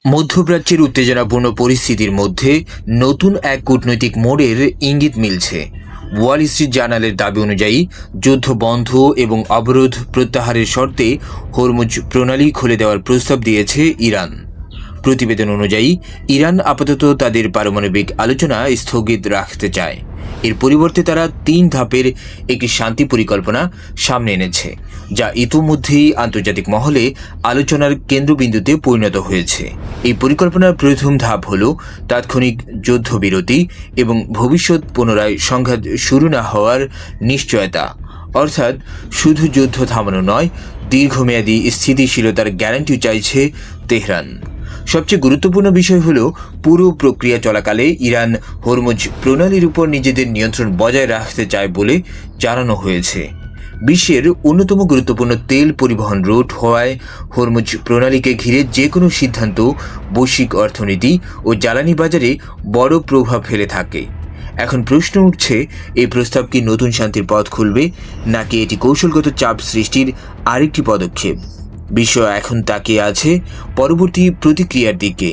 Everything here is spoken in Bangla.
মধ্যপ্রাচ্যের উত্তেজনাপূর্ণ পরিস্থিতির মধ্যে নতুন এক কূটনৈতিক মোড়ের ইঙ্গিত মিলছে। ওয়াল স্ট্রিট জার্নালের দাবি অনুযায়ী যুদ্ধ বন্ধ এবং অবরোধ প্রত্যাহারের শর্তে হরমুজ প্রণালী খুলে দেওয়ার প্রস্তাব দিয়েছে ইরান। প্রতিবেদন অনুযায়ী ইরান আপাতত তাদের পারমাণবিক আলোচনা স্থগিত রাখতে চায়। এর পরিবর্তে তারা 3 ধাপের একটি শান্তি পরিকল্পনা সামনে এনেছে, যা ইতোমধ্যেই আন্তর্জাতিক মহলে আলোচনার কেন্দ্রবিন্দুতে পরিণত হয়েছে। এই পরিকল্পনার প্রথম ধাপ হল তাৎক্ষণিক যুদ্ধবিরতি এবং ভবিষ্যৎ পুনরায় সংঘাত শুরু না হওয়ার নিশ্চয়তা, অর্থাৎ শুধু যুদ্ধ থামানো নয়, দীর্ঘমেয়াদী স্থিতিশীলতার গ্যারান্টি চাইছে তেহরান। সবচেয়ে গুরুত্বপূর্ণ বিষয় হল পুরো প্রক্রিয়া চলাকালে ইরান হরমুজ প্রণালীর উপর নিজেদের নিয়ন্ত্রণ বজায় রাখতে চায় বলে জানানো হয়েছে। বিশ্বের অন্যতম গুরুত্বপূর্ণ তেল পরিবহন রুট হওয়ায় হরমুজ প্রণালীকে ঘিরে যে কোনো সিদ্ধান্ত বৈশ্বিক অর্থনীতি ও জ্বালানি বাজারে বড় প্রভাব ফেলে থাকে। এখন প্রশ্ন উঠছে, এই প্রস্তাব কি নতুন শান্তির পথ খুলবে, নাকি এটি কৌশলগত চাপ সৃষ্টির আরেকটি পদক্ষেপ? বিশ্ব এখন তাকিয়ে আছে পরবর্তী প্রতিক্রিয়ার দিকে।